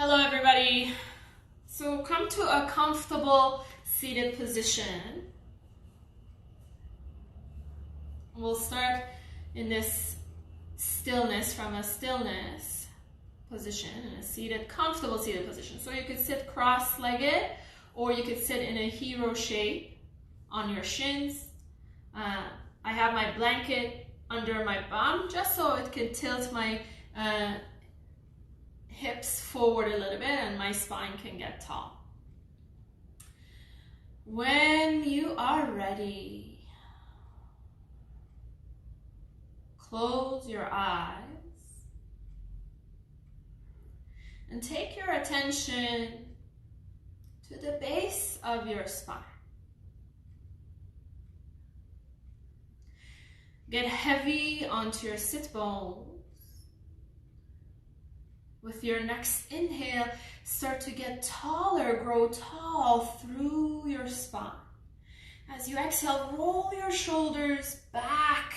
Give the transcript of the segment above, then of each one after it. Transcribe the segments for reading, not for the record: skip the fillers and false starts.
Hello everybody. So come to a comfortable seated position. We'll start in this stillness from a stillness position, in a seated, comfortable seated position. So you could sit cross-legged or you could sit in a hero shape on your shins. I have my blanket under my bum just so it can tilt my hips forward a little bit and my spine can get tall. When you are ready, close your eyes and take your attention to the base of your spine. Get heavy onto your sit bones. With your next inhale, start to get taller, grow tall through your spine. As you exhale, roll your shoulders back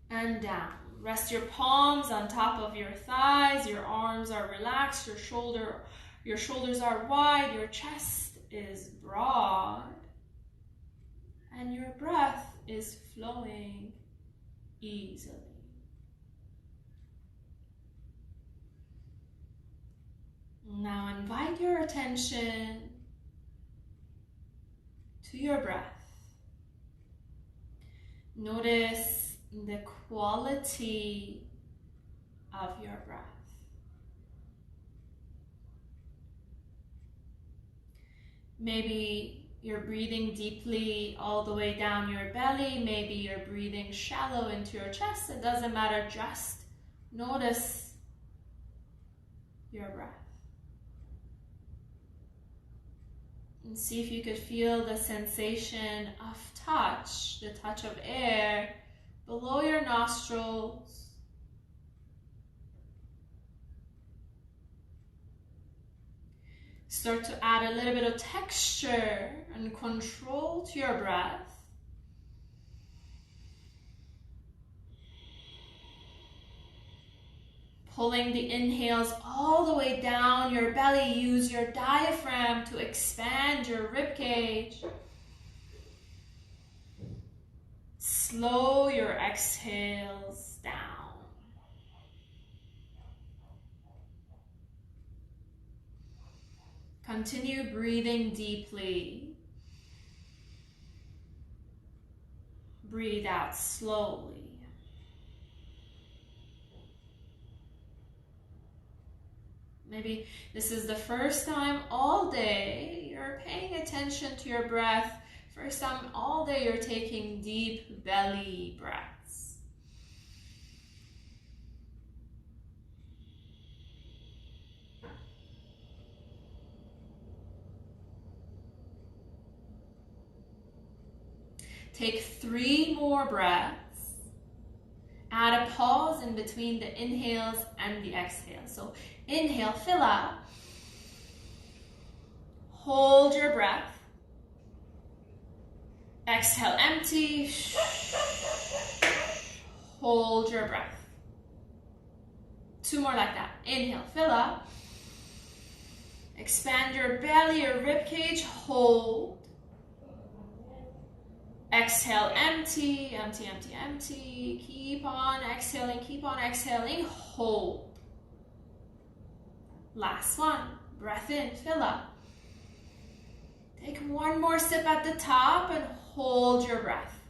and down. Rest your palms on top of your thighs, your arms are relaxed, your shoulders are wide, your chest is broad, and your breath is flowing easily. Now invite your attention to your breath. Notice the quality of your breath. Maybe you're breathing deeply all the way down your belly. Maybe you're breathing shallow into your chest. It doesn't matter. Just notice your breath. And see if you could feel the sensation of touch, the touch of air below your nostrils. Start to add a little bit of texture and control to your breath. Pulling the inhales all the way down your belly. Use your diaphragm to expand your rib cage. Slow your exhales down. Continue breathing deeply. Breathe out slowly. Maybe this is the first time all day you're paying attention to your breath. First time all day you're taking deep belly breaths. Take 3 more breaths. Add a pause in between the inhales and the exhales. So inhale, fill up. Hold your breath. Exhale, empty. Hold your breath. 2 more like that. Inhale, fill up. Expand your belly, your rib cage. Hold. Exhale, empty, empty, empty, empty. Keep on exhaling, hold. Last one, breath in, fill up. Take 1 more sip at the top and hold your breath.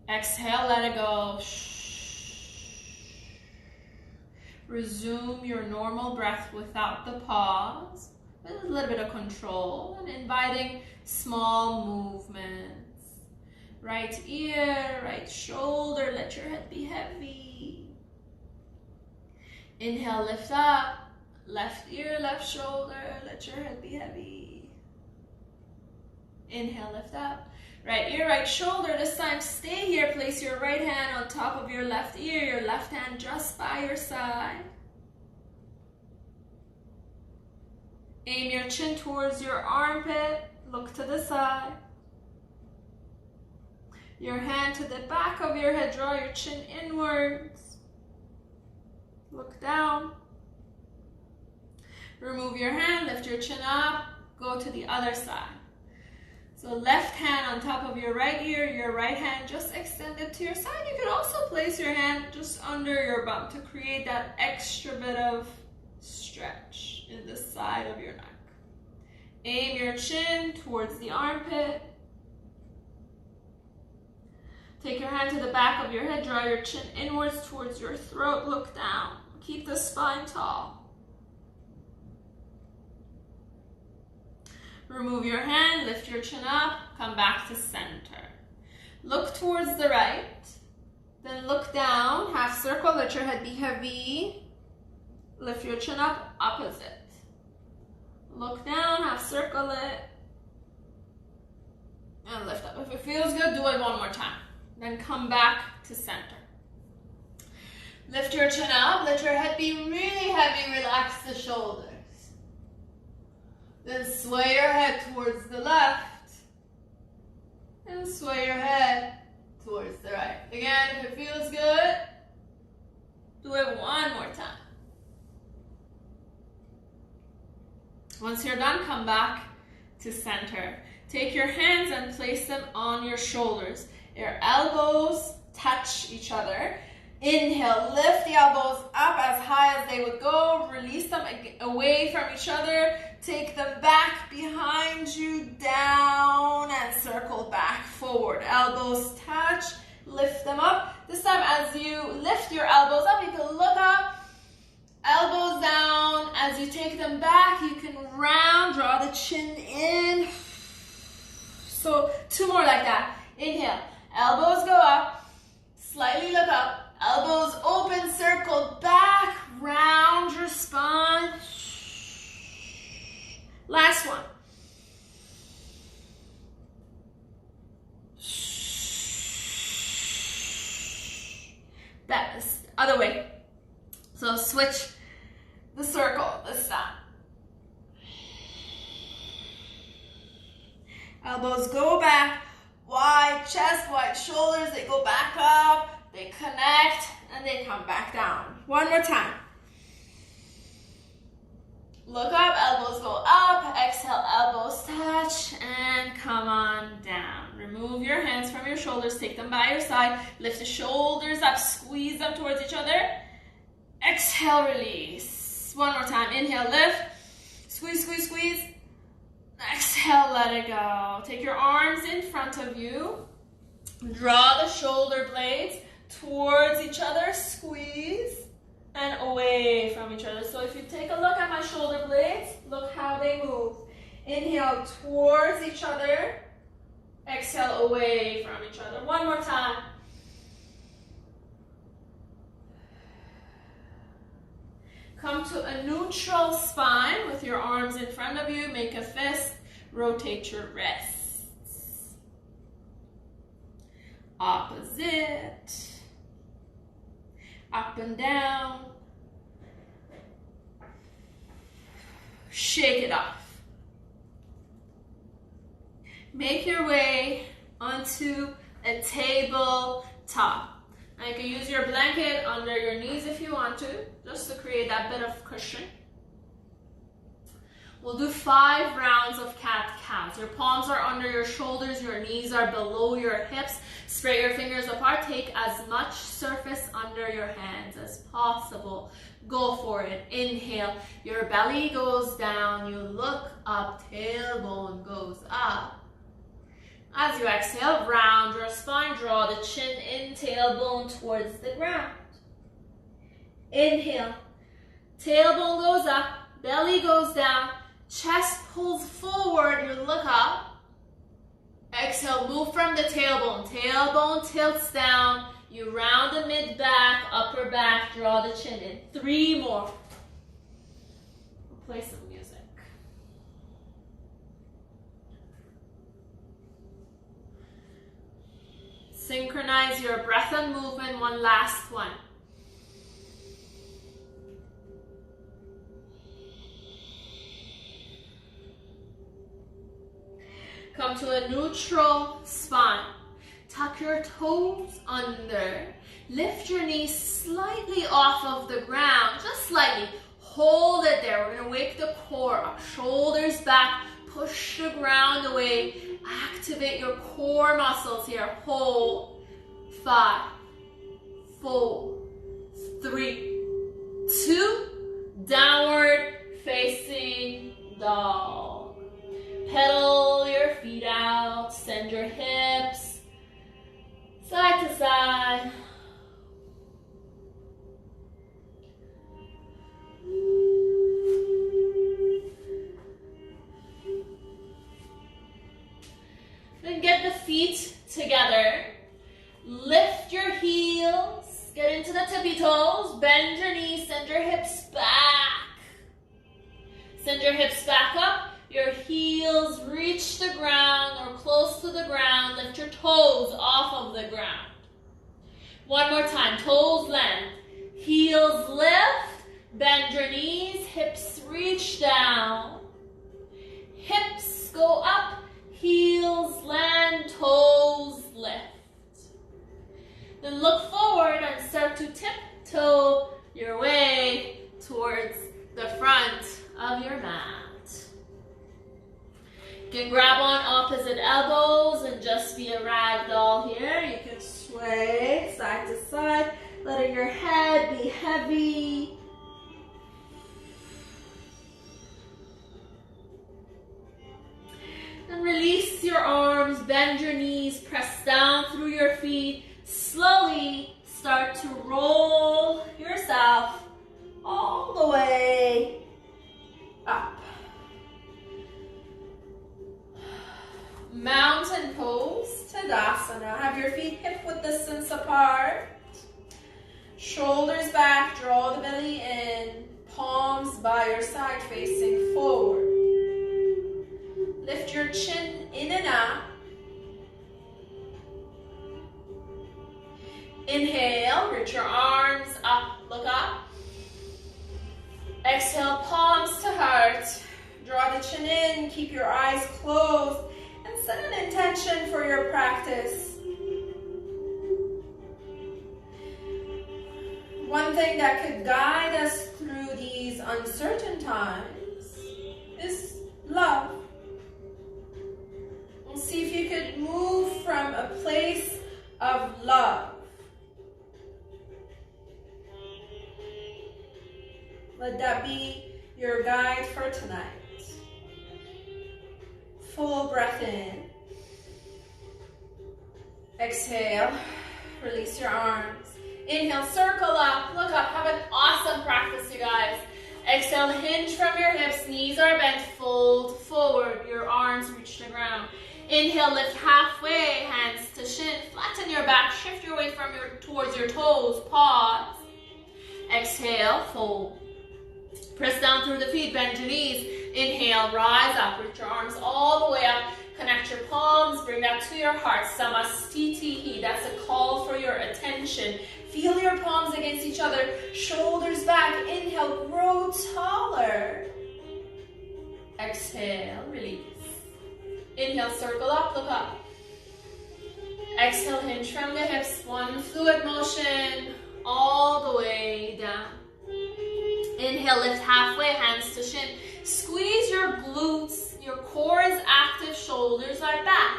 Exhale, let it go. Resume your normal breath without the pause, with a little bit of control and inviting small movements. Right ear, right shoulder, let your head be heavy. Inhale, lift up. Left ear, left shoulder, let your head be heavy. Inhale, lift up. Right ear, right shoulder. This time stay here. Place your right hand on top of your left ear, your left hand just by your side. Aim your chin towards your armpit. Look to the side. Your hand to the back of your head. Draw your chin inwards. Look down. Remove your hand, lift your chin up, go to the other side. So left hand on top of your right ear, your right hand just extended to your side. You could also place your hand just under your bum to create that extra bit of stretch in the side of your neck. Aim your chin towards the armpit. Take your hand to the back of your head, draw your chin inwards towards your throat, look down. Keep the spine tall. Remove your hand, lift your chin up, come back to center. Look towards the right, then look down, half circle, let your head be heavy. Lift your chin up, opposite. Look down, half circle it, and lift up. If it feels good, do it one more time. Then come back to center. Lift your chin up, let your head be really heavy, relax the shoulders. Then sway your head towards the left, and sway your head towards the right. Again, if it feels good, do it one more time. Once you're done, come back to center. Take your hands and place them on your shoulders. Your elbows touch each other. Inhale, lift the elbows up as high as they would go. Release them away from each other. Take them back behind you, down, and circle back forward. Elbows touch, lift them up. This time as you lift your elbows up, you can look up, elbows down. As you take them back, you can round, draw the chin in. So 2 more like that. Inhale, elbows go up, slightly look up. Elbows open, circle back, round your spine. Last one. That is the other way. So switch the circle this time. Elbows go back, wide chest, wide shoulders, they go back up. They connect and they come back down. One more time. Look up, elbows go up, exhale, elbows touch, and come on down. Remove your hands from your shoulders, take them by your side, lift the shoulders up, squeeze them towards each other. Exhale, release. One more time. Inhale, lift, squeeze, squeeze, squeeze. Exhale, let it go. Take your arms in front of you. Draw the shoulder blades towards each other, squeeze, and away from each other. So if you take a look at my shoulder blades, look how they move. Inhale towards each other, exhale away from each other. One more time. Come to a neutral spine with your arms in front of you, make a fist, rotate your wrists. Opposite. Up and down. Shake it off. Make your way onto a tabletop. Now you can use your blanket under your knees if you want to, just to create that bit of cushion. We'll do 5 rounds of cat-cows. Your palms are under your shoulders, your knees are below your hips. Spread your fingers apart. Take as much surface under your hands as possible. Go for it. Inhale. Your belly goes down. You look up. Tailbone goes up. As you exhale, round your spine. Draw the chin in. Tailbone towards the ground. Inhale. Tailbone goes up. Belly goes down. Chest pulls forward, you look up. Exhale, move from the tailbone. Tailbone tilts down. You round the mid-back, upper back, draw the chin in. 3 more. We'll play some music. Synchronize your breath and movement. One last one. Come to a neutral spine. Tuck your toes under. Lift your knees slightly off of the ground, just slightly. Hold it there. We're gonna wake the core up. Shoulders back, push the ground away. Activate your core muscles here. Hold. 5, 4, 3, 2, downward facing dog. Pedal your feet out, send your hips side to side. Then get the feet together. Lift your heels, get into the tippy toes, bend your knees, send your hips back. Send your hips back up, your heels reach the ground or close to the ground, lift your toes off of the ground. One more time, toes land, heels lift, bend your knees, hips reach down. Hips go up, heels land, toes lift. Then look forward and start to tiptoe your way towards the front of your mat. You can grab on opposite elbows and just be a ragdoll here. You can sway side to side, letting your head be heavy. And release your arms, bend your knees, press down through your feet. Slowly start to roll yourself all the way up. Mountain pose, Tadasana. Have your feet hip-width distance apart. Shoulders back, draw the belly in. Palms by your side facing forward. Lift your chin in and up. Inhale, reach your arms up, look up. Exhale, palms to heart. Draw the chin in, keep your eyes closed, and set an intention for your practice. One thing that could guide us through these uncertain times is love. And see if you could move from a place of love. Let that be your guide for tonight. Full breath in. Exhale, release your arms. Inhale, circle up, look up. Have an awesome practice, you guys. Exhale, hinge from your hips, knees are bent, fold forward, your arms reach the ground. Inhale, lift halfway, hands to shin, flatten your back, shift your weight towards your toes, pause. Exhale, fold. Press down through the feet, bend your knees. Inhale, rise up, reach your arms all the way up. Connect your palms, bring that to your heart. Samastitihi, that's a call for your attention. Feel your palms against each other, shoulders back. Inhale, grow taller. Exhale, release. Inhale, circle up, look up. Exhale, hinge from the hips. One fluid motion all the way down. Inhale, lift halfway, hands to shin. Squeeze your glutes, your core is active, shoulders are back.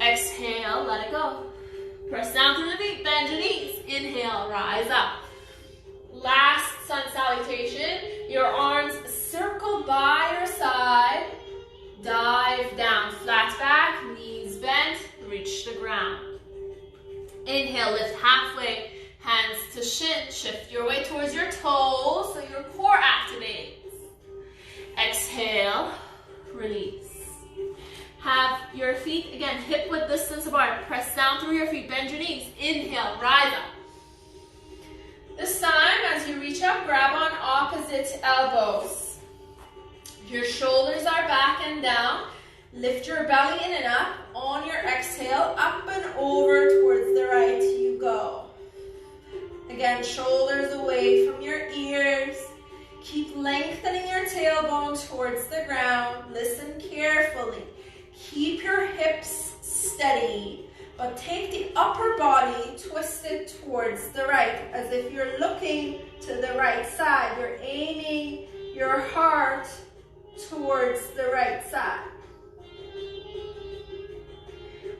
Exhale, let it go. Press down through the feet, bend your knees. Inhale, rise up. Last sun salutation, your arms circle by your side. Dive down, flat back, knees bent, reach the ground. Inhale, lift halfway. Hands to shin, shift your way towards your toes so your core activates. Exhale, release. Have your feet, again, hip-width distance apart. Press down through your feet, bend your knees. Inhale, rise up. This time, as you reach up, grab on opposite elbows. Your shoulders are back and down. Lift your belly in and up. On your exhale, up and over towards the right you go. Again, shoulders away from your ears. Keep lengthening your tailbone towards the ground. Listen carefully. Keep your hips steady. but take the upper body, twist it towards the right, as if you're looking to the right side. You're aiming your heart towards the right side.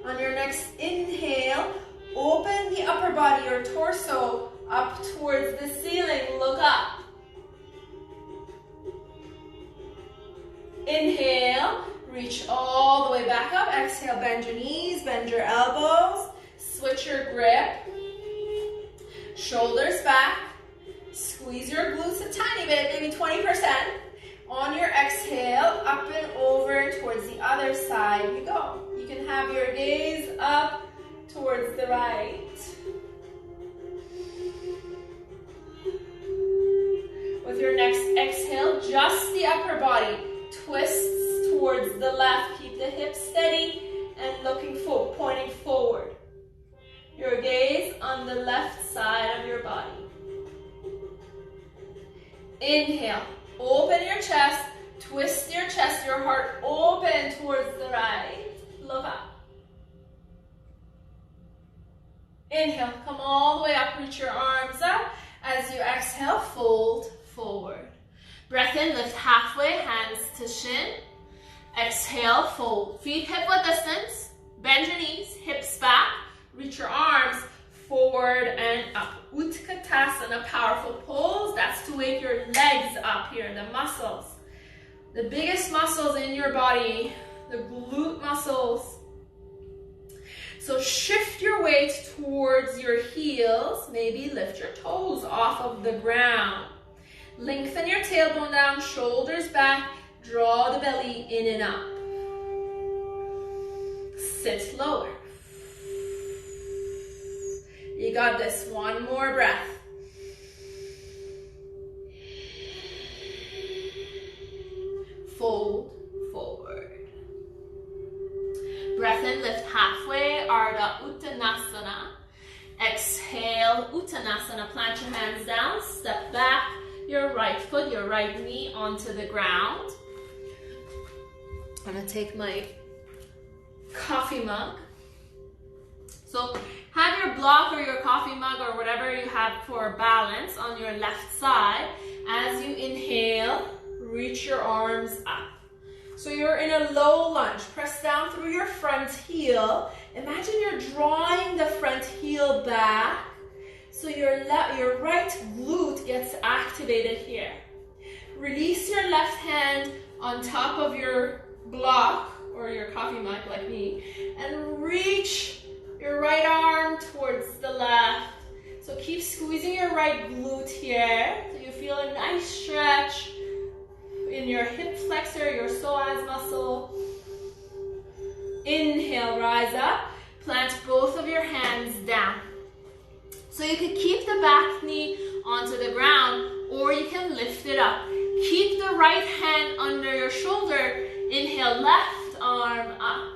On your next inhale, open the upper body, your torso, up towards the ceiling. Look up. Inhale, reach all the way back up. Exhale, bend your knees, bend your elbows. Switch your grip. Shoulders back. Squeeze your glutes a tiny bit, maybe 20%. On your exhale, up and over towards the other side you go. You can have your gaze up towards the right. With your next exhale, just the upper body twists towards the left. Keep the hips steady and looking forward, pointing forward. Your gaze on the left side of your body. Inhale, open your chest, twist your chest, your heart open towards the right. Look up. Inhale, come all the way up, reach your arms up. As you exhale, fold forward. Breath in, lift halfway, hands to shin. Exhale, fold. Feet hip-width distance. Bend your knees, hips back. Reach your arms forward and up. Utkatasana, powerful pose. That's to wake your legs up here, the muscles. The biggest muscles in your body, the glute muscles. So shift your weight towards your heels. Maybe lift your toes off of the ground. Lengthen your tailbone down, shoulders back. Draw the belly in and up. Sit lower. You got this. One more breath. Fold forward. Breath in, lift halfway, Ardha Uttanasana. Exhale, Uttanasana. Plant your hands down, step back your right foot, your right knee onto the ground. I'm gonna take my coffee mug. So have your block or your coffee mug or whatever you have for balance on your left side. As you inhale, reach your arms up. So you're in a low lunge. Press down through your front heel. Imagine you're drawing the front heel back. So your right glute gets activated here. Release your left hand on top of your block or your coffee mug like me and reach your right arm towards the left. So keep squeezing your right glute here so you feel a nice stretch in your hip flexor, your psoas muscle. Inhale, rise up. Plant both of your hands down. So you can keep the back knee onto the ground or you can lift it up. Keep the right hand under your shoulder. Inhale, left arm up.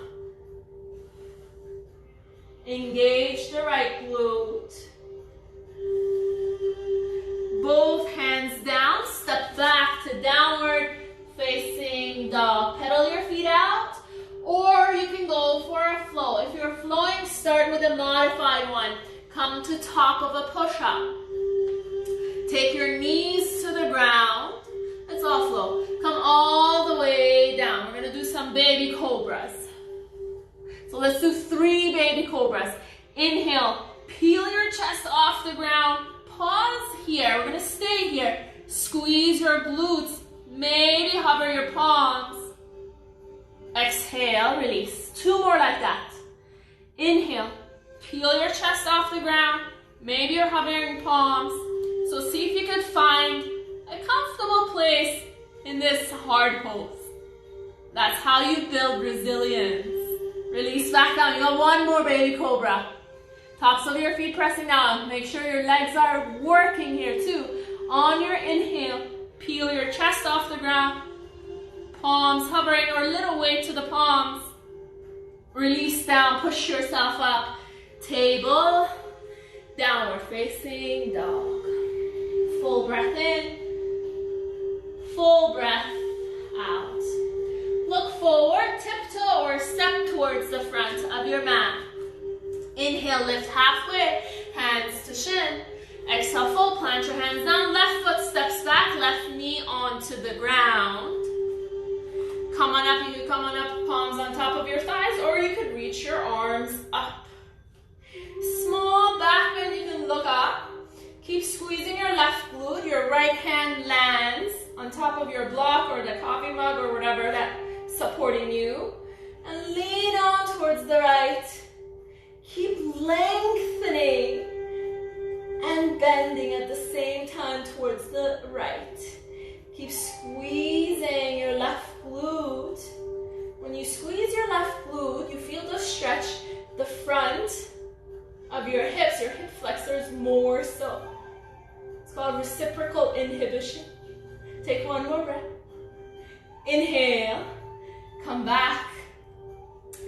Engage the right glute. Both hands down, step back to downward facing dog. Pedal your feet out, or you can go for a flow. If you're flowing, start with a modified one. Come to top of a push-up. Take your knees to the ground. It's all flow. Come all the way down. We're gonna do some baby cobras. So let's do 3 baby cobras. Inhale, peel your chest off the ground. Pause here. We're gonna stay here. Squeeze your glutes. Maybe hover your palms. Exhale, release. 2 more like that. Inhale, peel your chest off the ground. Maybe you're hovering palms. So see if you can find a comfortable place in this hard pose. That's how you build resilience. Release back down. You got 1 more baby cobra. Tops of your feet pressing down. Make sure your legs are working here too. On your inhale, peel your chest off the ground. Palms hovering or a little weight to the palms. Release down, push yourself up. Table, downward facing dog. Full breath in, full breath out. Look forward, tiptoe or step towards the front of your mat. Inhale, lift halfway, hands to shin. Exhale, full, plant your hands down. Left foot steps back, left knee onto the ground. Come on up, you can come on up, palms on top of your thighs, or you could reach your arms up. Small back bend, you can look up. Keep squeezing your left glute. Your right hand lands on top of your block or the coffee mug or whatever that's supporting you. And lean on towards the right. Keep lengthening and bending at the same time towards the right. Keep squeezing your left glute. When you squeeze your left glute, you feel the stretch, the front of your hips, your hip flexors more so. It's called reciprocal inhibition. Take one more breath. Inhale, come back.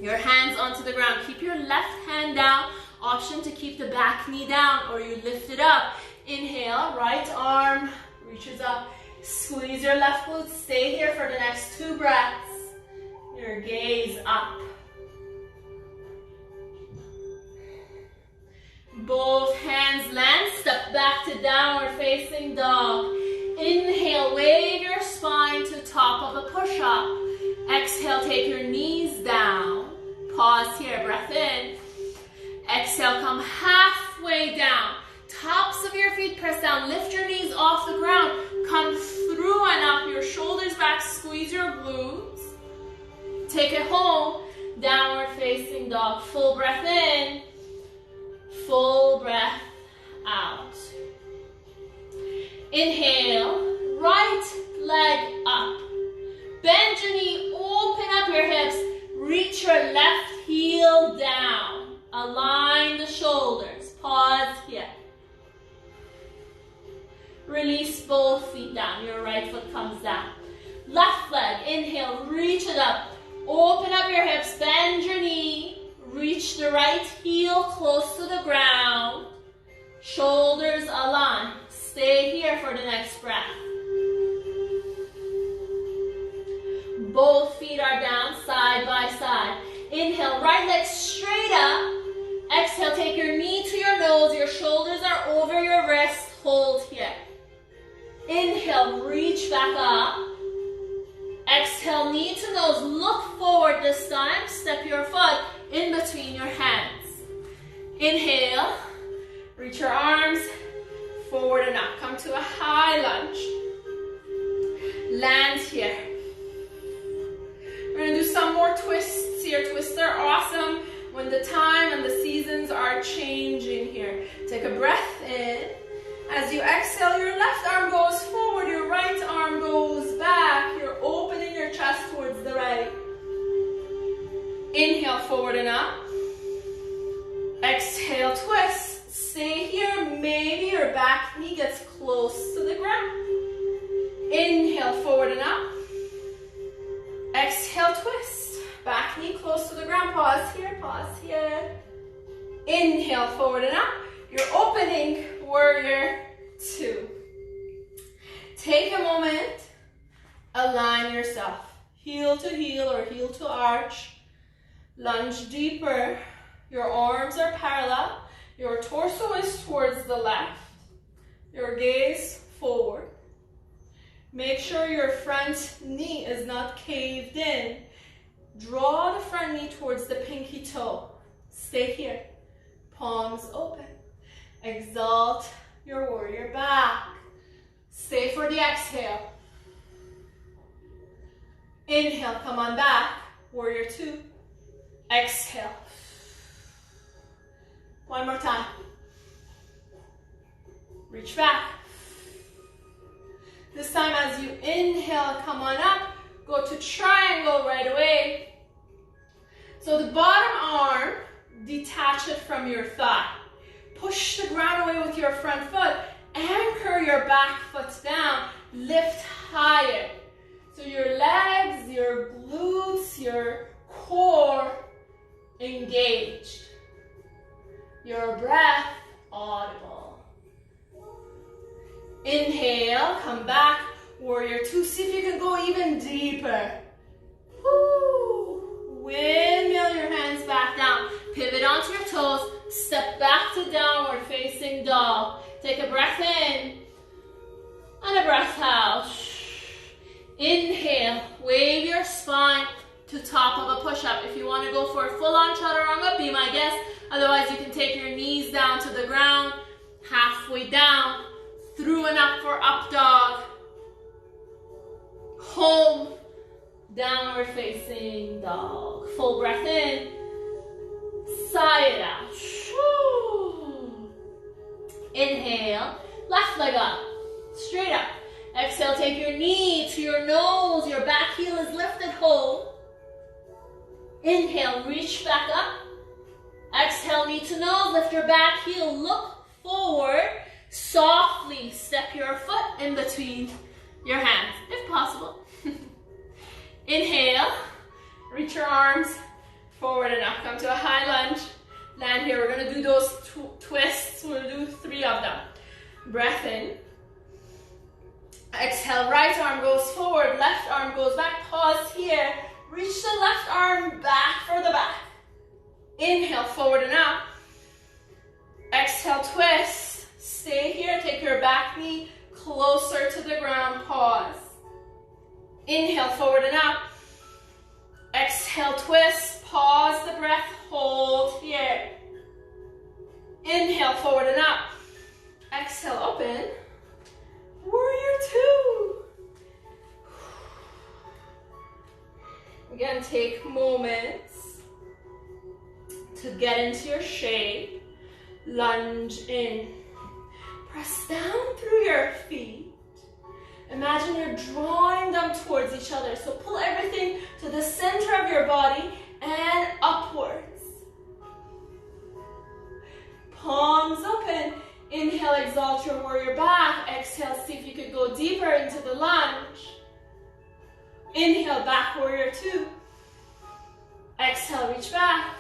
Your hands onto the ground. Keep your left hand down. Option to keep the back knee down or you lift it up. Inhale, right arm reaches up. Squeeze your left glute. Stay here for the next 2 breaths. Your gaze up. Both hands land. Step back to downward facing dog. Inhale, wave your spine to top of a push-up. Exhale, take your knees down. Pause here, breath in. Exhale, come halfway down. Tops of your feet press down. Lift your knees off the ground. Come through and up. Your shoulders back. Squeeze your glutes. Take it home. Downward facing dog. Full breath in. Full breath out. Inhale. Right leg up. Bend your knee. Open up your hips. Reach your left heel down. Align the shoulders. Pause here. Release both feet down. Your right foot comes down. Left leg. Inhale. Reach it up. Open up your hips. Bend your knee. Reach the right heel close to the ground. Shoulders align. Stay here for the next breath. Both feet are down, side by side. Inhale, right leg straight up. Exhale, take your knee to your nose. Your shoulders are over your wrist. Hold here. Inhale, reach back up. Exhale, knee to nose. Look forward this time. Step your foot in between your hands. Inhale, reach your arms forward and up. Come to a high lunge. Land here. We're going to do some more twists here. Twists are awesome when the time and the seasons are changing here. Take a breath in. As you exhale, your left arm goes forward, your right arm goes back. You're opening your chest towards the right. Inhale, forward and up. Exhale, twist. Stay here. Maybe your back knee gets close to the ground. Inhale, forward and up. Exhale, twist. Back knee close to the ground. Pause here, pause here. Inhale, forward and up. You're opening warrior 2. Take a moment. Align yourself. Heel to heel or heel to arch. Lunge deeper. Your arms are parallel. Your torso is towards the left. Your gaze forward. Make sure your front knee is not caved in. Draw the front knee towards the pinky toe. Stay here. Palms open. Exalt your warrior back. Stay for the exhale. Inhale, come on back. Warrior 2. Exhale. One more time. Reach back. This time as you inhale, come on up. Go to triangle right away. So the bottom arm, detach it from your thigh. Push the ground away with your front foot. Anchor your back foot down. Lift higher. So your legs, your glutes, your core engaged. Your breath audible. Inhale, come back. Warrior 2. See if you can go even deeper. Woo. Windmill your hands back down. Pivot onto your toes. Step back to downward facing dog. Take a breath in and a breath out. Inhale, wave your spine to top of a push-up. If you want to go for a full-on chaturanga, be my guest. Otherwise, you can take your knees down to the ground, halfway down, through and up for up dog. Home, downward facing dog. Full breath in, sigh it out. Inhale, left leg up, straight up. Exhale, take your knee to your nose, your back heel is lifted, hold. Inhale, reach back up. Exhale, knee to nose, lift your back heel, look forward. Softly step your foot in between your hands, if possible. Inhale, reach your arms forward and up. Come to a high lunge. Land here. We're going to do those twists. We'll do 3 of them. Breath in. Exhale, right arm goes forward, left arm goes back. Pause here. Reach the left arm back for the back. Inhale, forward and up. Exhale, twist. Stay here. Take your back knee closer to the ground. Pause. Inhale, forward and up. Exhale, twist. Pause the breath. Hold here. Inhale, forward and up. Exhale, open. Warrior 2. Again, take moments to get into your shape. Lunge in. Press down through your feet. Imagine you're drawing them towards each other. So pull everything to the center of your body and upwards. Palms open. Inhale, exalt your warrior back. Exhale, see if you could go deeper into the lunge. Inhale, back warrior 2. Exhale, reach back.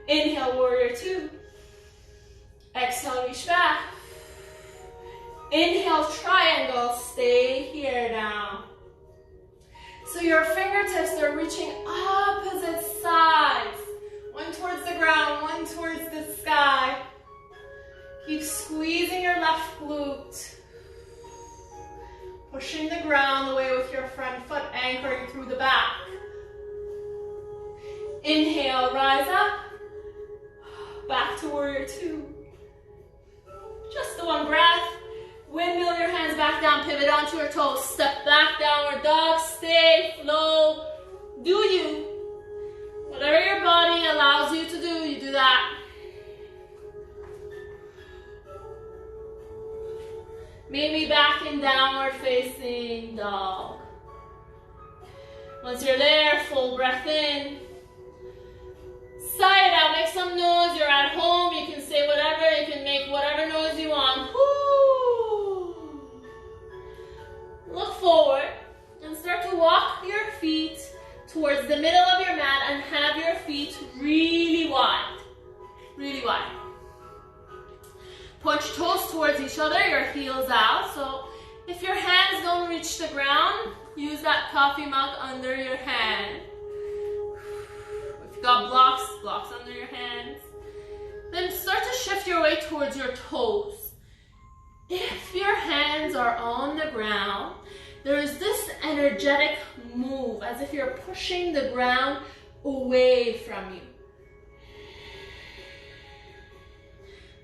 Inhale, warrior 2. Exhale, reach back. Inhale, triangle. Stay here now. So your fingertips are reaching opposite sides. One towards the ground, one towards the sky. Keep squeezing your left glute. Pushing the ground away with your front foot, anchoring through the back. Inhale, rise up. Back to warrior 2. Just the one breath. Windmill your hands back down, pivot onto your toes. Step back, downward dog. Stay, flow. Do you. Whatever your body allows you to do, you do that. Meet me back in downward facing dog. Once you're there, full breath in. Sigh it out, make some noise. You're at home, you can say whatever, you can make whatever noise you want. Woo. Look forward and start to walk your feet towards the middle of your mat and have your feet really wide. Really wide. Point your toes towards each other, your heels out. So if your hands don't reach the ground, use that coffee mug under your hand. If you've got blocks under your hands. Then start to shift your weight towards your toes. If your hands are on the ground, there is this energetic move as if you're pushing the ground away from you.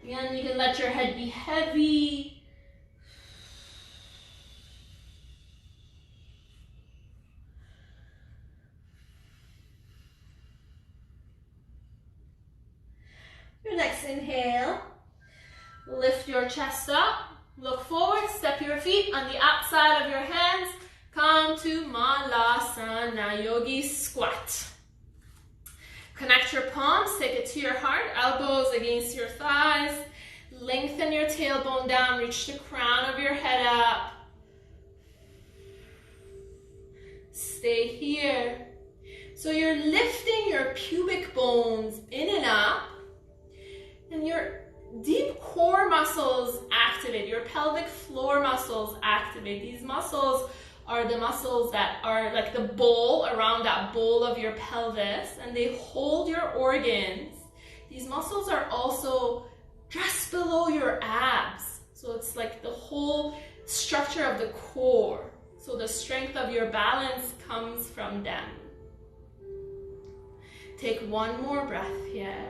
Again, you can let your head be heavy. Your next inhale, lift your chest up, look forward, step your feet on the outside of your hands, come to Malasana, Yogi Squat. Connect your palms, take it to your heart, elbows against your thighs, lengthen your tailbone down, reach the crown of your head up. Stay here. So you're lifting your pubic bones in and up, and your deep core muscles activate, your pelvic floor muscles activate. These muscles are the muscles that are like the bowl, around that bowl of your pelvis, and they hold your organs These muscles are also just below your abs. So it's like the whole structure of the core. So the strength of your balance comes from them. Take one more breath here.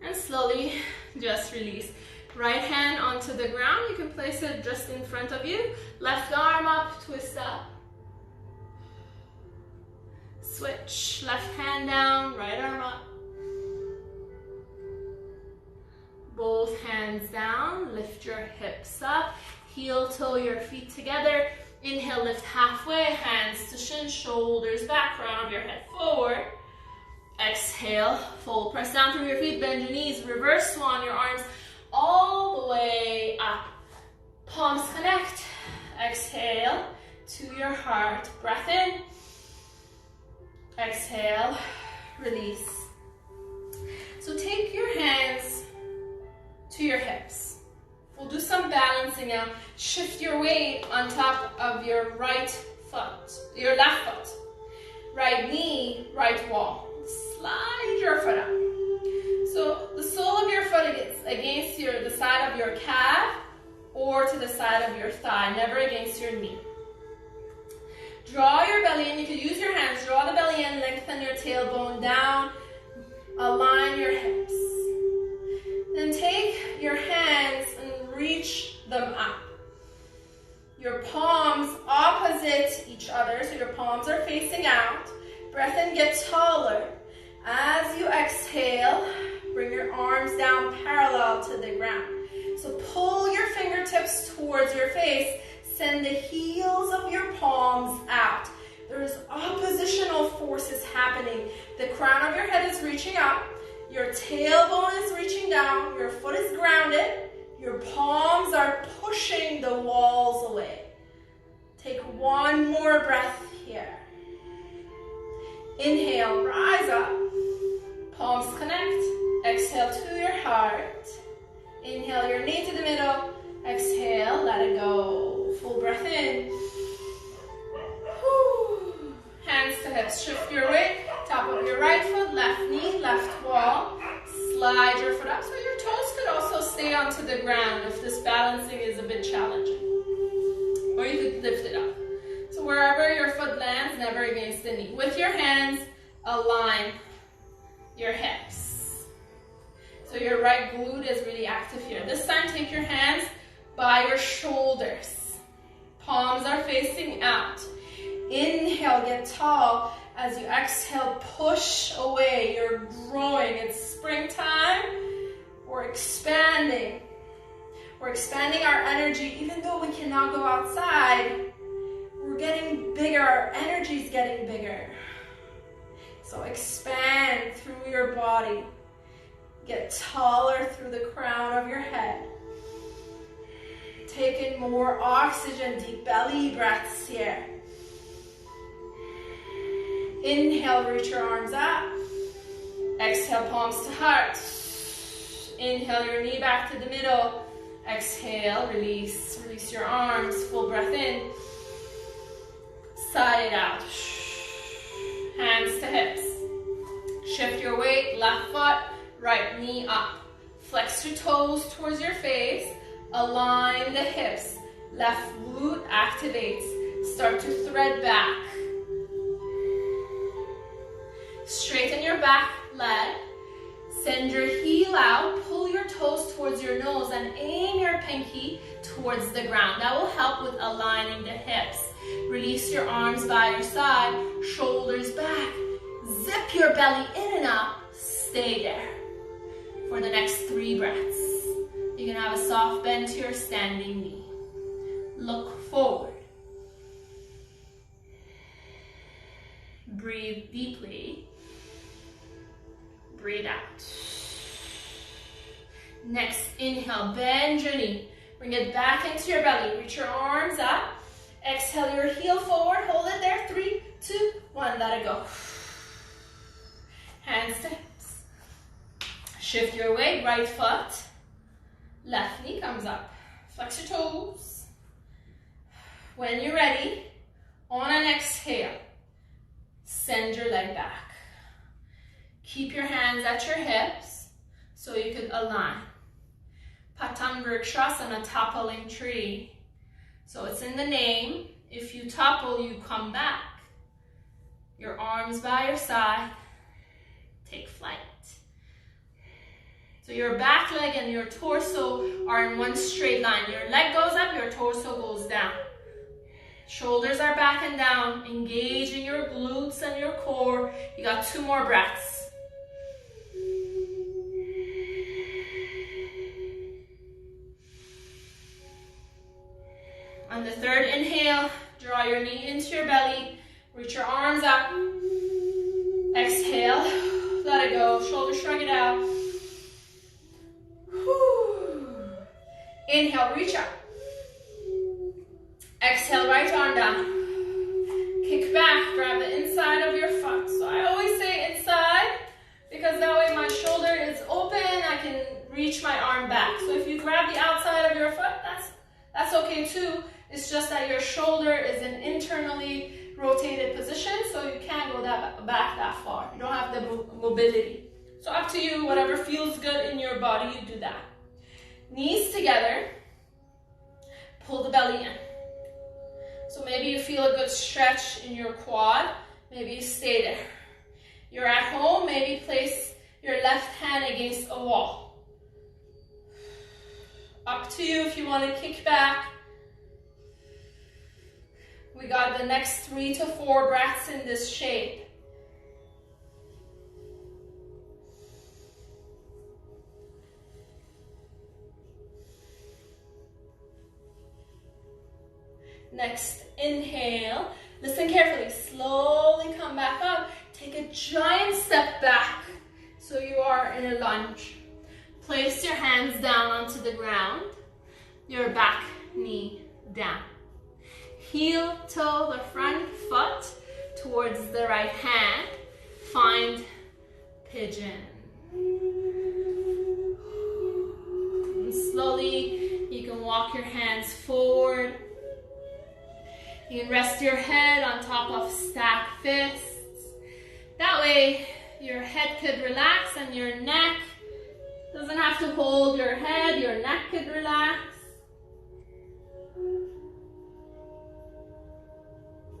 And slowly just release. Right hand onto the ground. You can place it just in front of you. Left arm up, twist up. Switch. Left hand down, right arm up. Both hands down. Lift your hips up. Heel toe your feet together. Inhale, lift halfway. Hands to shin, shoulders back, crown of your head forward. Exhale, fold, press down through your feet, bend your knees, reverse swan, your arms all the way up. Palms connect. Exhale to your heart. Breath in. Exhale, release. So take your hands to your hips. We'll do some balancing now. Shift your weight on top of your right foot, your left foot. Right knee, right wall. Slide your foot up. So the sole of your foot is against the side of your calf or to the side of your thigh, never against your knee. Draw your belly in. You can use your hands. Draw the belly in, lengthen your tailbone down, align your hips. Then take your hands and reach them up. Your palms opposite each other, so your palms are facing out. Breath in, get taller. As you exhale, bring your arms down parallel to the ground. So pull your fingertips towards your face. Send the heels of your palms out. There's oppositional forces happening. The crown of your head is reaching up. Your tailbone is reaching down. Your foot is grounded. Your palms are pushing the walls away. Take one more breath here. Inhale, rise up. Palms connect. Exhale to your heart. Inhale your knee to the middle. Exhale, let it go. Full breath in. Whew. Hands to hips. Shift your weight. Top of your right foot, left knee, left wall. Slide your foot up so your toes could also stay onto the ground if this balancing is a bit challenging. Or you could lift it up. So wherever your foot lands, never against the knee. With your hands, align your hips. So your right glute is really active here. This time, take your hands by your shoulders. Palms are facing out. Inhale, get tall. As you exhale, push away. You're growing. It's springtime. We're expanding. We're expanding our energy. Even though we cannot go outside, we're getting bigger. Our energy is getting bigger. So expand through your body. Get taller through the crown of your head. Take in more oxygen, deep belly breaths here. Inhale, reach your arms up. Exhale, palms to heart. Inhale, your knee back to the middle. Exhale, release. Release your arms. Full breath in. Sigh it out. Hands to hips. Shift your weight. Left foot, right knee up. Flex your toes towards your face. Align the hips. Left glute activates. Start to thread back. Straighten your back leg. Send your heel out. Pull your toes towards your nose and aim your pinky towards the ground. That will help with aligning the hips. Release your arms by your side. Shoulders back. Zip your belly in and up. Stay there for the next 3 breaths. You can have a soft bend to your standing knee. Look forward. Breathe deeply. Breathe out. Next, inhale, bend your knee. Bring it back into your belly. Reach your arms up. Exhale your heel forward. Hold it there. 3, 2, 1. Let it go. Hands to hips. Shift your weight. Right foot. Left knee comes up. Flex your toes. When you're ready, on an exhale, send your leg back. Keep your hands at your hips. So you could align. Patanvrikshasana, toppling tree. So it's in the name. If you topple, you come back. Your arms by your side. Take flight. So your back leg and your torso are in one straight line. Your leg goes up, your torso goes down. Shoulders are back and down, engaging your glutes and your core. You got 2 more breaths. On the 3rd inhale, draw your knee into your belly, reach your arms up. Exhale, let it go, shoulders shrug it out. Inhale, reach up. Exhale, right arm down. Kick back, grab the inside of your foot. So I always say inside, because that way my shoulder is open, I can reach my arm back. So if you grab the outside of your foot, that's okay too. It's just that your shoulder is in internally rotated position, so you can't go back that far. You don't have the mobility. So up to you, whatever feels good in your body, you do that. Knees together, pull the belly in. So maybe you feel a good stretch in your quad, maybe you stay there. You're at home, maybe place your left hand against a wall. Up to you if you want to kick back. We got the next 3 to 4 breaths in this shape. Next inhale, listen carefully, slowly come back up. Take a giant step back so you are in a lunge. Place your hands down onto the ground, your back knee down. Heel toe the front foot towards the right hand. Find pigeon. And slowly you can walk your hands forward. You can rest your head on top of stacked fists. That way your head could relax and your neck doesn't have to hold your head. Your neck could relax.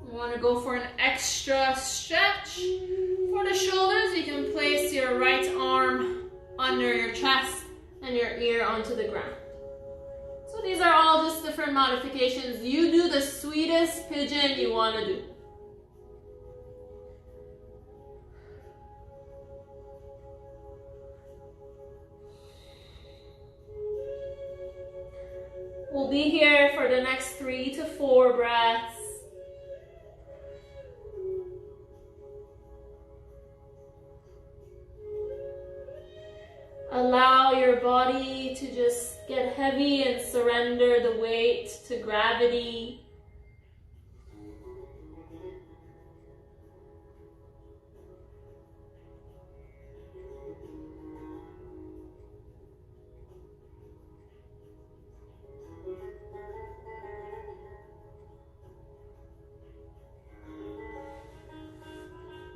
You want to go for an extra stretch. For the shoulders, you can place your right arm under your chest and your ear onto the ground. So these are all just different modifications. You do the sweetest pigeon you want to do. We'll be here for the next 3 to 4 breaths. Allow your body to just get heavy and surrender the weight to gravity.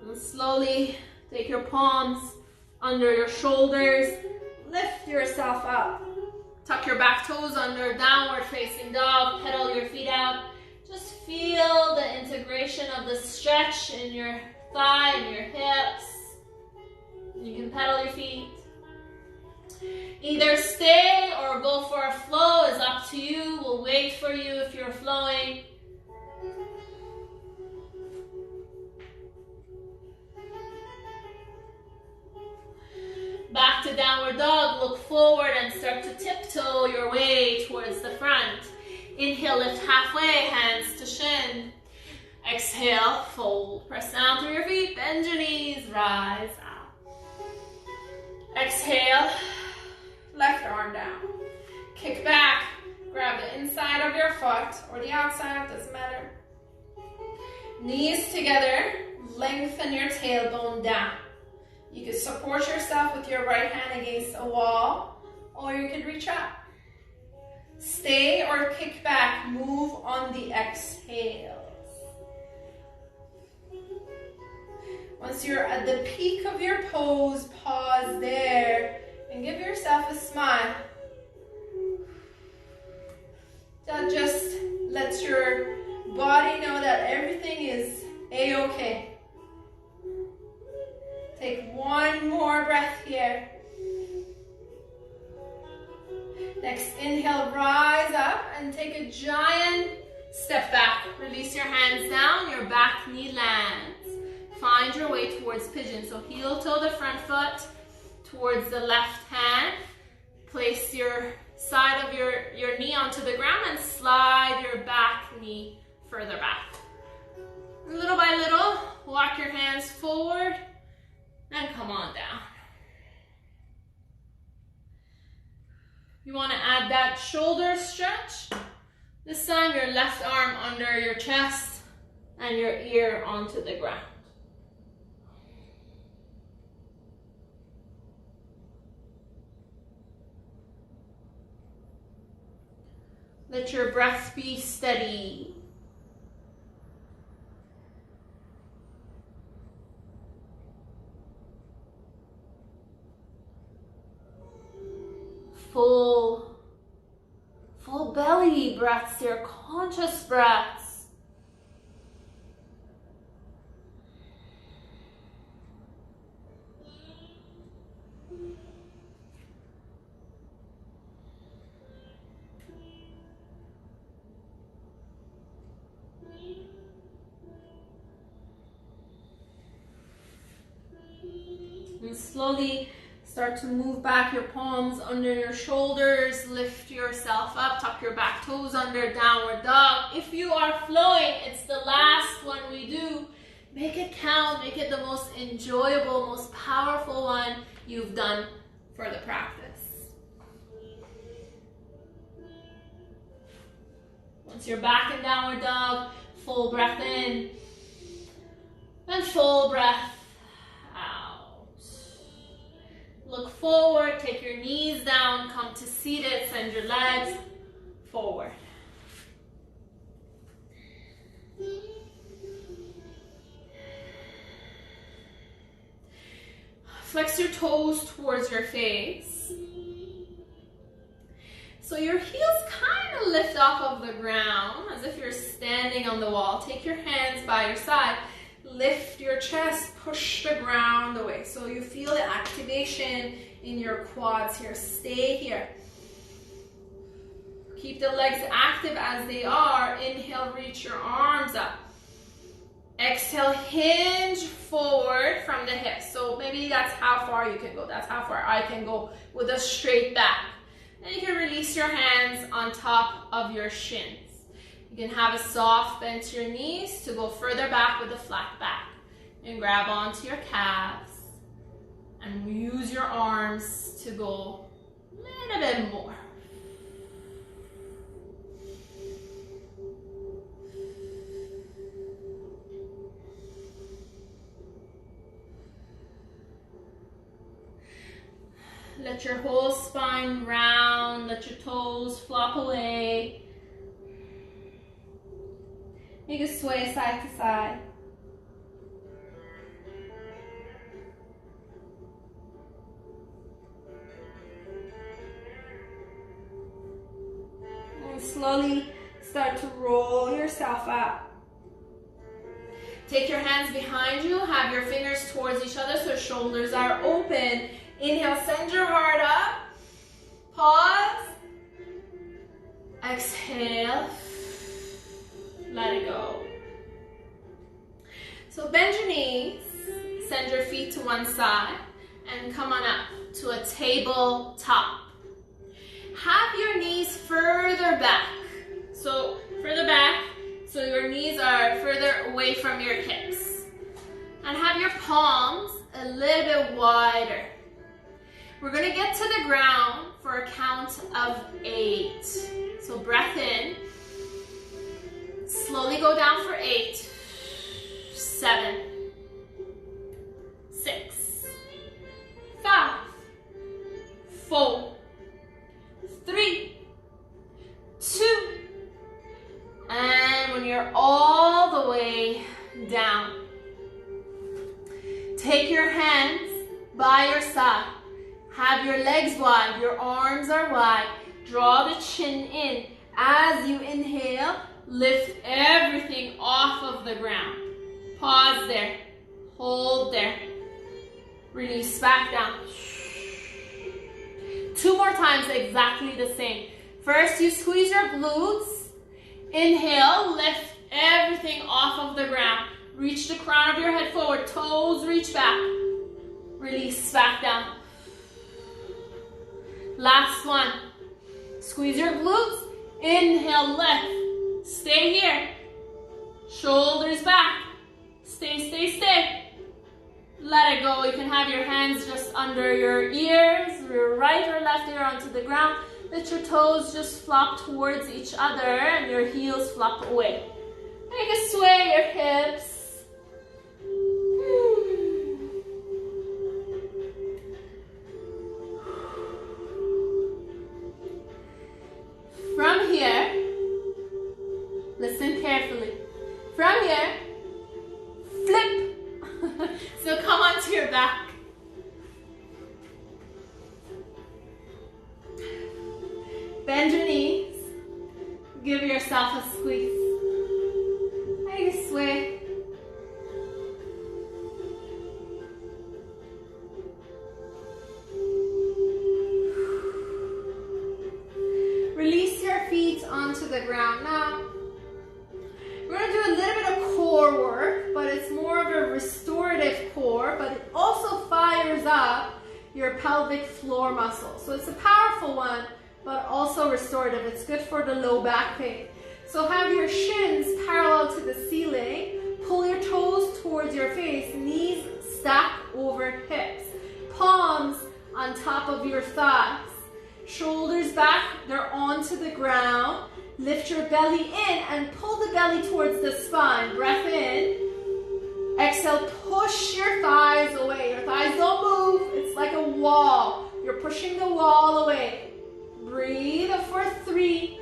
And slowly take your palms under your shoulders, lift yourself up. Tuck your back toes under, downward facing dog, pedal your feet out. Just feel the integration of the stretch in your thigh and your hips. You can pedal your feet. Either stay or go for a flow is up to you. We'll wait for you if you're flowing. Back to downward dog, look forward and start to tiptoe your way towards the front. Inhale, lift halfway, hands to shin. Exhale, fold, press down through your feet, bend your knees, rise up. Exhale, left arm down. Kick back, grab the inside of your foot or the outside, doesn't matter. Knees together, lengthen your tailbone down. You can support yourself with your right hand against a wall, or you can reach up. Stay or kick back, move on the exhales. Once you're at the peak of your pose, pause there And give yourself a smile. That just lets your body know that everything is a-okay. Take one more breath here. Next inhale, rise up and take a giant step back. Release your hands down, your back knee lands. Find your way towards pigeon. So heel toe the front foot towards the left hand. Place your side of your knee onto the ground and slide your back knee further back. Little by little, walk your hands forward and come on down. You want to add that shoulder stretch. This time your left arm under your chest and your ear onto the ground. Let your breath be steady. Full belly breaths here, conscious breaths. And slowly start to move back your palms under your shoulders, lift yourself up, tuck your back toes under, downward dog. If you are flowing, it's the last one we do. Make it count, make it the most enjoyable, most powerful one you've done for the practice. Once you're back in downward dog, full breath in and full breath out. Look forward, take your knees down, come to seated, send your legs forward. Flex your toes towards your face. So your heels kind of lift off of the ground as if you're standing on the wall. Take your hands by your side. Lift your chest, push the ground away. So you feel the activation in your quads here. Stay here. Keep the legs active as they are. Inhale, reach your arms up. Exhale, hinge forward from the hips. So maybe that's how far you can go. That's how far I can go with a straight back. And you can release your hands on top of your shins. You can have a soft bend to your knees to go further back with a flat back. And grab onto your calves. And use your arms to go a little bit more. Let your whole spine round, let your toes flop away. You can sway side to side. And slowly start to roll yourself up. Take your hands behind you, have your fingers towards each other so shoulders are open. Inhale, send your heart up. Pause. Exhale. Let it go. So bend your knees, send your feet to one side, and come on up to a tabletop. Have your knees further back. So further back, so your knees are further away from your hips. And have your palms a little bit wider. We're going to get to the ground for a count of 8. So breath in. Slowly go down for 8, 7, 6, 5, 4, 3, 2, and when you're all the way down, take your hands by your side. Have your legs wide, your arms are wide. Draw the chin in. As you inhale, lift everything off of the ground. Pause there. Hold there. Release back down. 2 more times, exactly the same. First, you squeeze your glutes. Inhale, lift everything off of the ground. Reach the crown of your head forward. Toes reach back. Release back down. Last one. Squeeze your glutes. Inhale, lift. Stay here. Shoulders back. Stay, stay, stay. Let it go. You can have your hands just under your ears, your right or left ear onto the ground. Let your toes just flop towards each other and your heels flop away. You can sway your hips. From here, listen carefully. From here, flip. So come onto your back. Bend your knees. Give yourself a squeeze. And you sway. Release your feet onto the ground. Now, we're going to do a little bit of core work, but it's more of a restorative core, but it also fires up your pelvic floor muscle. So it's a powerful one, but also restorative. It's good for the low back pain. So have your shins parallel to the ceiling. Pull your toes towards your face. Knees stack over hips. Palms on top of your thighs. Shoulders back, they're onto the ground. Lift your belly in and pull the belly towards the spine. Breath in. Exhale, push your thighs away. Your thighs don't move. It's like a wall. You're pushing the wall away. Breathe for 3,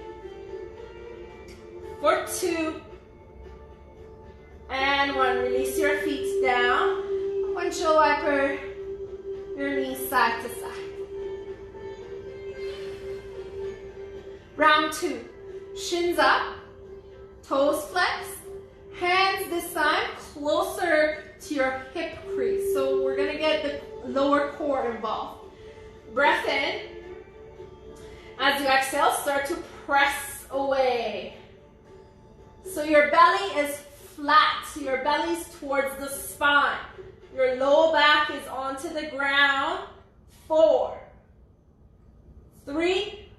for 2, and 1. Release your feet down. Windshield wiper your knees side to side. Round 2. Shins up, toes flex, hands this time closer to your hip crease. So we're gonna get the lower core involved. Breath in. As you exhale, start to press away. So your belly is flat. Your belly's towards the spine. Your low back is onto the ground. 4, 3,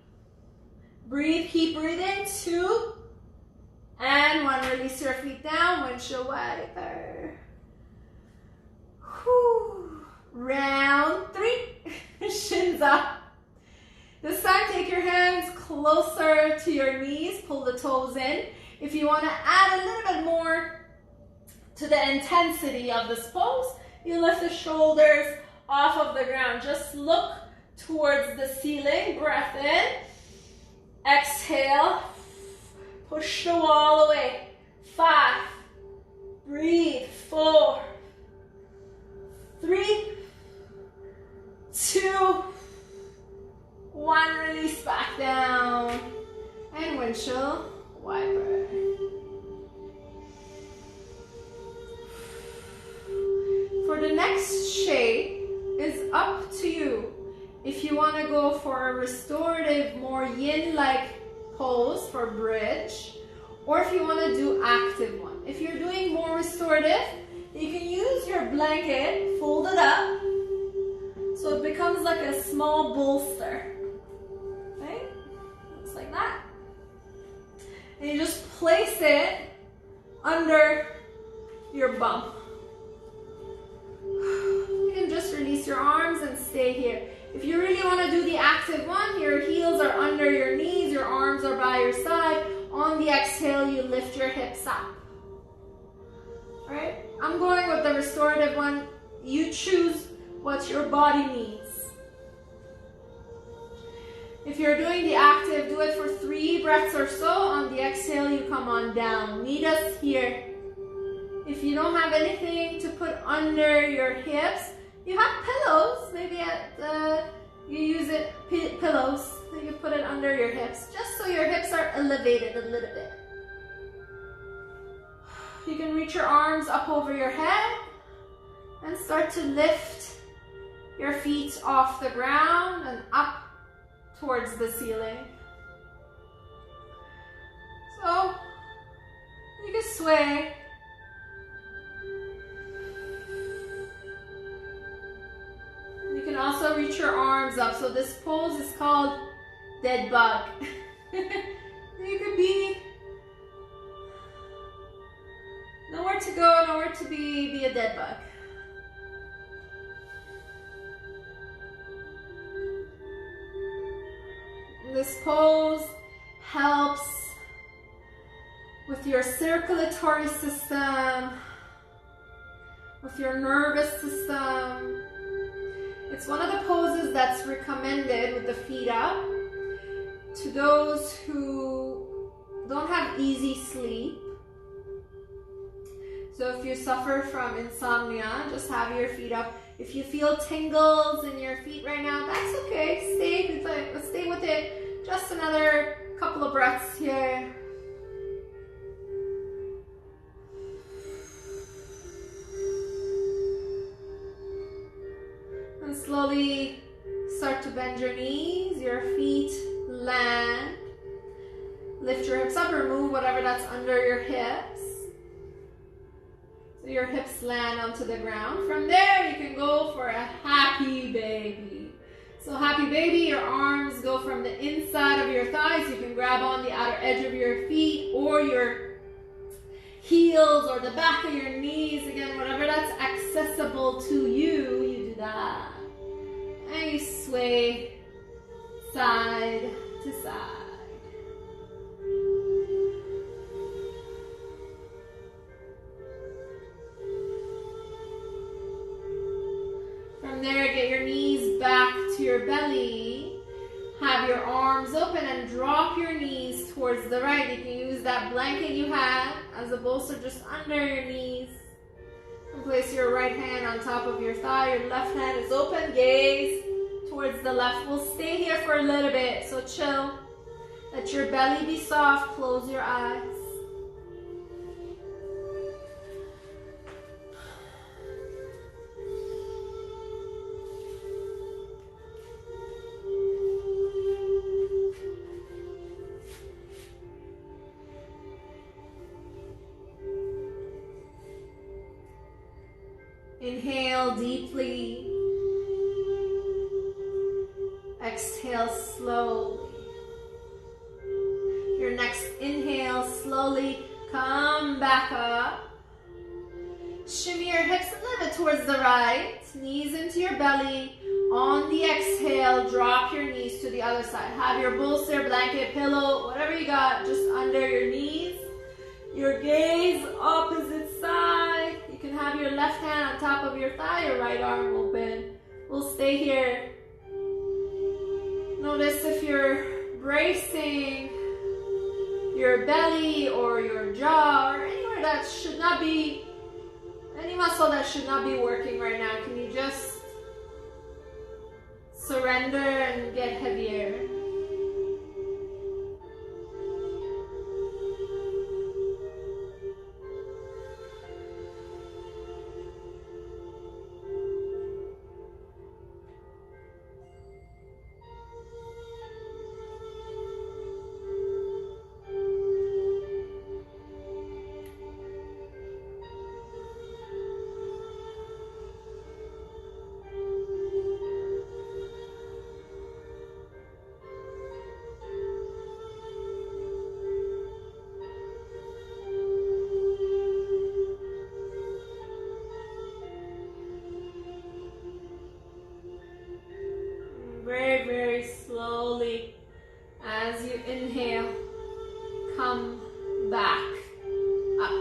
breathe, keep breathing. 2, and 1. Release your feet down. Windshield wiper. Whew. Round 3. Shins up. This time, take your hands closer to your knees. Pull the toes in. If you want to add a little bit more to the intensity of this pose, you lift the shoulders off of the ground. Just look towards the ceiling. Breath in. Exhale. Push the wall away. 5. Breathe. 4, 3, 2, 1. Release back down. And windshield wiper. For the next shape is up to you. If you want to go for a restorative, more yin-like pose for bridge, or if you want to do active one. If you're doing more restorative, you can use your blanket, fold it up, so it becomes like a small bolster. Okay? Looks like that. And you just place it under your bum. You can just release your arms and stay here. If you really want to do the active one, your heels are under your knees, your arms are by your side. On the exhale, you lift your hips up. Alright? I'm going with the restorative one. You choose what your body needs. If you're doing the active, do it for 3 breaths or so. On the exhale, you come on down. Meet us here. If you don't have anything to put under your hips, you have pillows, maybe at You use it, pillows, so you put it under your hips, just so your hips are elevated a little bit. You can reach your arms up over your head and start to lift your feet off the ground and up towards the ceiling. So you can sway. You can also reach your arms up. So this pose is called dead bug. You could be nowhere to go, nowhere to be a dead bug. This pose helps with your circulatory system, with your nervous system. It's one of the poses that's recommended with the feet up to those who don't have easy sleep. So if you suffer from insomnia, just have your feet up. If you feel tingles in your feet right now, that's okay. Stay with it. Just another couple of breaths here. And slowly start to bend your knees, your feet land. Lift your hips up, remove whatever that's under your hips. So your hips land onto the ground. From there, you can go for a happy baby. So happy baby, your arms go from the inside of your thighs. You can grab on the outer edge of your feet or your heels or the back of your knees. Again, whatever that's accessible to you, you do that. And you sway side to side. From there, get your knees back to your belly. Have your arms open and drop your knees towards the right. You can use that blanket you had as a bolster just under your knees. And place your right hand on top of your thigh. Your left hand is open. Gaze towards the left. We'll stay here for a little bit, so chill. Let your belly be soft. Close your eyes. Inhale deeply. Exhale slowly. Your next inhale, slowly come back up. Shimmy your hips a little bit towards the right. Knees into your belly. On the exhale, drop your knees to the other side. Have your bolster, blanket, pillow, whatever you got, just under your knees. Your gaze opposite side. You can have your left hand on top of your thigh, your right arm open. We'll stay here. Notice if you're bracing your belly or your jaw or anywhere that should not be, any muscle that should not be working right now. Can you just surrender and get heavier? Very slowly, as you inhale, come back up.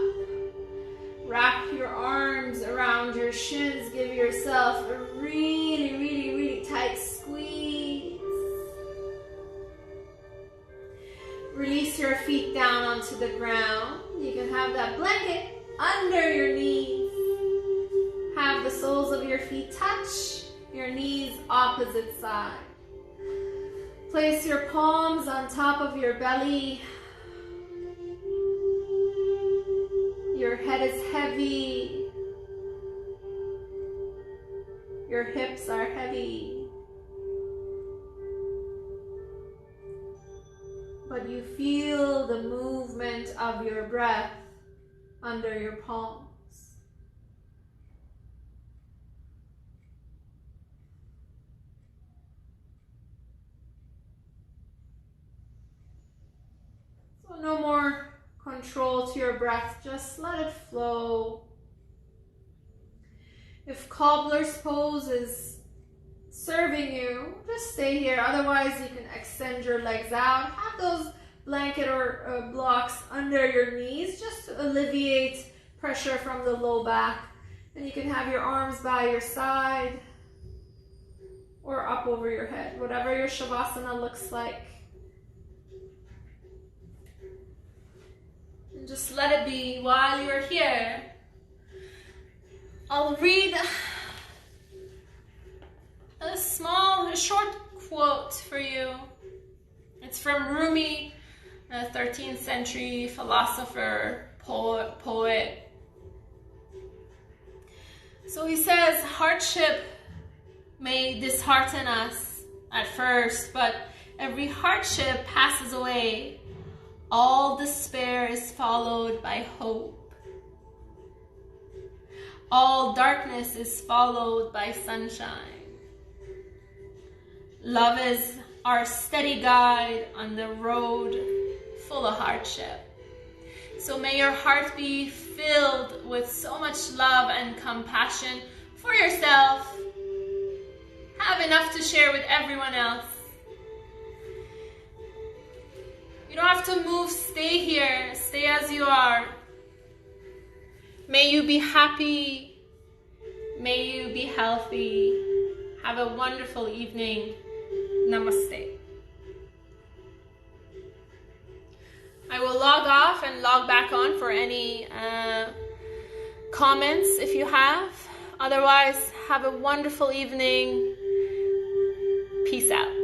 Wrap your arms around your shins. Give yourself a really tight squeeze. Release your feet down onto the ground. You can have that blanket under your knees. Have the soles of your feet touch your knees opposite side. Place your palms on top of your belly. Your head is heavy. Your hips are heavy. But you feel the movement of your breath under your palms. So no more control to your breath, just let it flow. If cobbler's pose is serving you, just stay here. Otherwise, you can extend your legs out. Have those blanket or blocks under your knees just to alleviate pressure from the low back. And you can have your arms by your side or up over your head, whatever your Shavasana looks like. And just let it be. While you're here, I'll read a short quote for you. It's from Rumi, a 13th century philosopher, poet. So he says, hardship may dishearten us at first, but every hardship passes away. All despair is followed by hope. All darkness is followed by sunshine. Love is our steady guide on the road full of hardship. So may your heart be filled with so much love and compassion for yourself. Have enough to share with everyone else. You don't have to move, stay here, stay as you are. May you be happy. May you be healthy. Have a wonderful evening. Namaste. I will log off and log back on for any comments if you have. Otherwise, have a wonderful evening. Peace out.